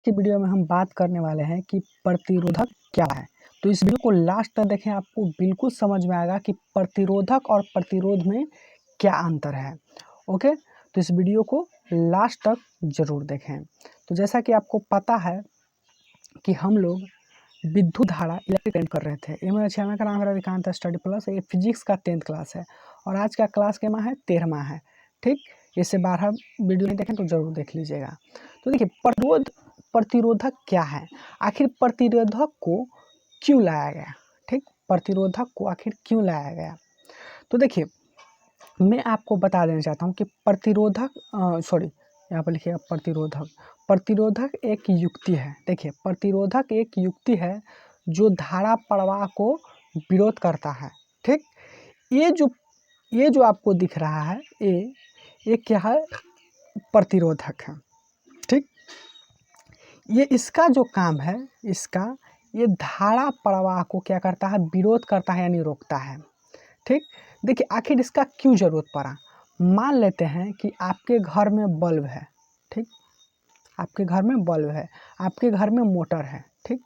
की वीडियो में हम बात करने वाले हैं कि प्रतिरोधक क्या है। तो इस वीडियो को लास्ट तक देखें, आपको बिल्कुल समझ में आएगा कि प्रतिरोधक और प्रतिरोध में क्या अंतर है। ओके, तो इस वीडियो को लास्ट तक ज़रूर देखें। तो जैसा कि आपको पता है कि हम लोग विद्युत धारा इलेक्ट्रिक करंट कर रहे थे। ये मेरा चैनल का नाम है रविकांत स्टडी प्लस। ये फिजिक्स का 10th क्लास है और आज का क्लास के माह है 13वां है। ठीक, इससे 12 वीडियो नहीं देखें तो ज़रूर देख लीजिएगा। तो देखिए, प्रतिरोधक क्या है, आखिर प्रतिरोधक को क्यों लाया गया। ठीक, प्रतिरोधक को आखिर क्यों लाया गया। तो देखिए, मैं आपको बता देना चाहता हूँ कि प्रतिरोधक यहाँ पर लिखिएगा प्रतिरोधक एक युक्ति है। देखिए, प्रतिरोधक एक युक्ति है जो धारा प्रवाह को विरोध करता है। ठीक, ये जो आपको दिख रहा है ये क्या है, प्रतिरोधक है। ठीक, ये इसका जो काम है, ये धारा प्रवाह को क्या करता है, विरोध करता है यानी रोकता है। ठीक, देखिए आखिर इसका क्यों ज़रूरत पड़ा। मान लेते हैं कि आपके घर में बल्ब है। ठीक, आपके घर में बल्ब है, आपके घर में मोटर है। ठीक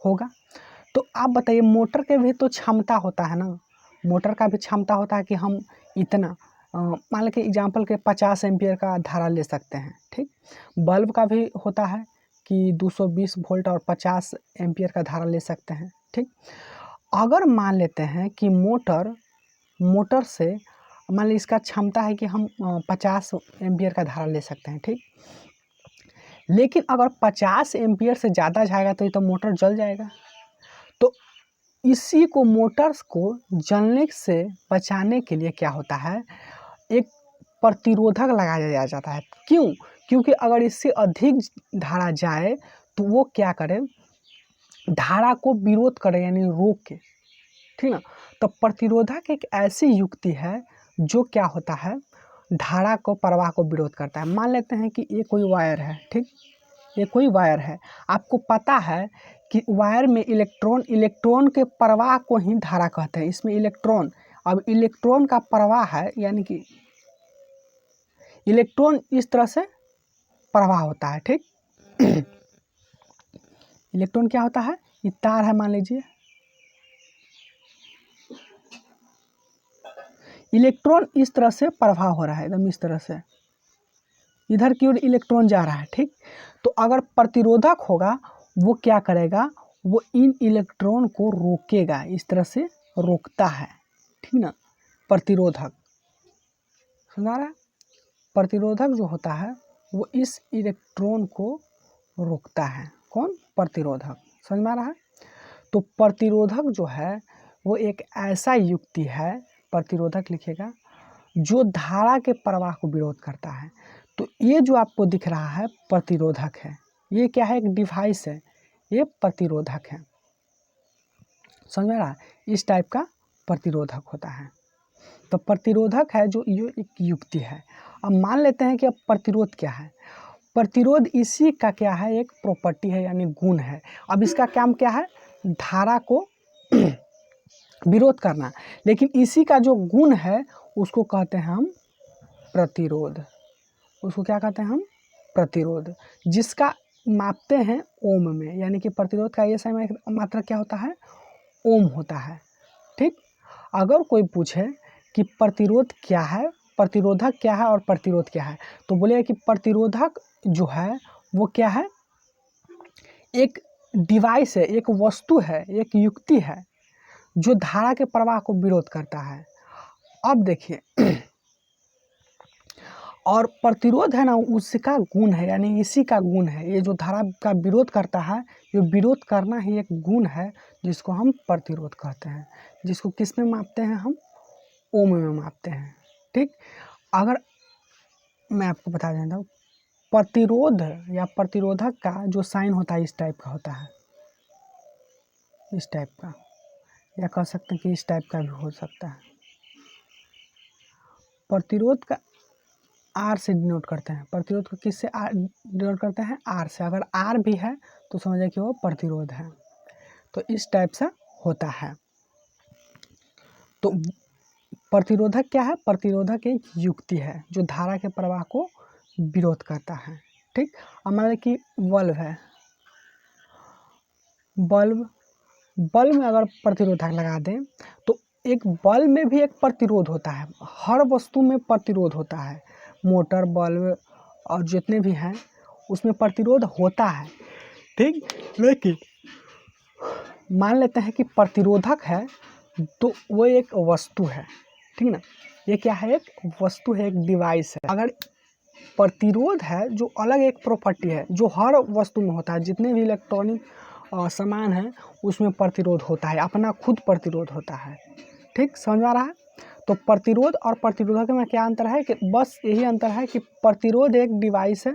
होगा, तो आप बताइए, मोटर के भी तो क्षमता होता है ना। मोटर का भी क्षमता होता है कि हम इतना मान लें कि एग्जाम्पल के 50 एम्पियर का धारा ले सकते हैं। ठीक, बल्ब का भी होता है कि 220 वोल्ट और 50 एम्पियर का धारा ले सकते हैं। ठीक, अगर मान लेते हैं कि मोटर से मान लीजिए इसका क्षमता है कि हम 50 एम्पियर का धारा ले सकते हैं। ठीक, लेकिन अगर 50 एम्पियर से ज़्यादा जाएगा तो ये तो मोटर जल जाएगा। तो इसी को मोटर्स को जलने से बचाने के लिए क्या होता है, एक प्रतिरोधक लगाया जाता है। क्यों? क्योंकि अगर इससे अधिक धारा जाए तो वो क्या करे, धारा को विरोध करे यानी रोके। ठीक ना, तो प्रतिरोधक एक ऐसी युक्ति है जो क्या होता है, धारा को प्रवाह को विरोध करता है। मान लेते हैं कि ये कोई वायर है। ठीक, ये कोई वायर है, आपको पता है कि वायर में इलेक्ट्रॉन के प्रवाह को ही धारा कहते हैं। इसमें इलेक्ट्रॉन, अब इलेक्ट्रॉन का प्रवाह है यानी कि इलेक्ट्रॉन इस तरह से प्रवाह होता है। ठीक इलेक्ट्रॉन क्या होता है, ये तार है मान लीजिए, इलेक्ट्रॉन इस तरह से प्रवाह हो रहा है, एकदम इस तरह से इधर की ओर इलेक्ट्रॉन जा रहा है। ठीक, तो अगर प्रतिरोधक होगा वो क्या करेगा, वो इन इलेक्ट्रॉन को रोकेगा, इस तरह से रोकता है। ठीक ना, प्रतिरोधक सुना रहा है, प्रतिरोधक जो होता है वो इस इलेक्ट्रॉन को रोकता है। कौन, प्रतिरोधक, समझ में आ रहा है। तो प्रतिरोधक जो है वो एक ऐसा युक्ति है, प्रतिरोधक लिखिएगा, जो धारा के प्रवाह को विरोध करता है। तो ये जो आपको दिख रहा है प्रतिरोधक है, ये क्या है, एक डिवाइस है, ये प्रतिरोधक है। समझ में आ रहा है, इस टाइप का प्रतिरोधक होता है। तो प्रतिरोधक है जो ये एक युक्ति है। अब मान लेते हैं कि अब प्रतिरोध क्या है। प्रतिरोध इसी का क्या है, एक प्रॉपर्टी है यानी गुण है। अब इसका काम क्या है, धारा को विरोध करना, लेकिन इसी का जो गुण है उसको कहते हैं हम प्रतिरोध। उसको क्या कहते हैं हम, प्रतिरोध, जिसका मापते हैं ओम में, यानी कि प्रतिरोध का ये सही मात्रा क्या होता है, ओम होता है। ठीक, अगर कोई पूछे कि प्रतिरोध क्या है, प्रतिरोधक क्या है और प्रतिरोध क्या है, तो बोलेगा कि प्रतिरोधक जो है वो क्या है, एक डिवाइस है, एक वस्तु है, एक युक्ति है जो धारा के प्रवाह को विरोध करता है। अब देखिए और प्रतिरोध है ना, उसका गुण है, यानी इसी का गुण है, ये जो धारा का विरोध करता है, ये विरोध करना ही एक गुण है जिसको हम प्रतिरोध कहते हैं, जिसको किस में मापते हैं, हम ओम में मापते हैं। ठीक, अगर मैं आपको बता देता हूँ, प्रतिरोध या प्रतिरोधक का जो साइन होता है इस टाइप का होता है, इस टाइप का, या कह सकते हैं कि इस टाइप का भी हो सकता है। प्रतिरोध का आर से डिनोट करते हैं, प्रतिरोध को किससे डिनोट करते हैं, आर से। अगर आर भी है तो समझिए कि वो प्रतिरोध है। तो इस टाइप से होता है। तो प्रतिरोधक क्या है, प्रतिरोधक एक युक्ति है जो धारा के प्रवाह को विरोध करता है। ठीक, अब मान लीजिए कि बल्ब है, बल्ब बल्ब में अगर प्रतिरोधक लगा दें तो एक बल्ब में भी एक प्रतिरोध होता है, हर वस्तु में प्रतिरोध होता है, मोटर, बल्ब और जितने भी हैं उसमें प्रतिरोध होता है, ठीक। लेकिन मान लेते हैं कि प्रतिरोधक है तो वो एक वस्तु है, ठीक ना, ये क्या है, एक वस्तु है, एक डिवाइस है। अगर प्रतिरोध है जो अलग एक प्रॉपर्टी है जो हर वस्तु में होता है, जितने भी इलेक्ट्रॉनिक सामान है उसमें प्रतिरोध होता है, अपना खुद प्रतिरोध होता है, ठीक, समझ में आ रहा है। तो प्रतिरोध और प्रतिरोधक में क्या अंतर है कि बस यही अंतर है कि प्रतिरोध एक डिवाइस है,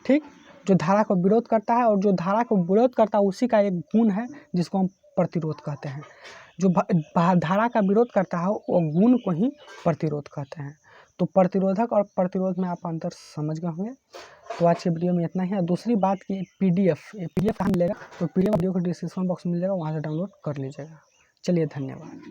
ठीक, जो धारा को विरोध करता है, और जो धारा को विरोध करता है उसी का एक गुण है जिसको हम प्रतिरोध कहते हैं। जो धारा का विरोध करता है वो गुण को ही प्रतिरोध कहते हैं। तो प्रतिरोधक और प्रतिरोध में आप अंतर समझ गए होंगे। तो आज के वीडियो में इतना ही है। दूसरी बात की पीडीएफ कहाँ मिलेगा, तो पीडीएफ वीडियो को डिस्क्रिप्शन बॉक्स में मिल जाएगा, वहाँ से डाउनलोड कर लीजिएगा। चलिए, धन्यवाद।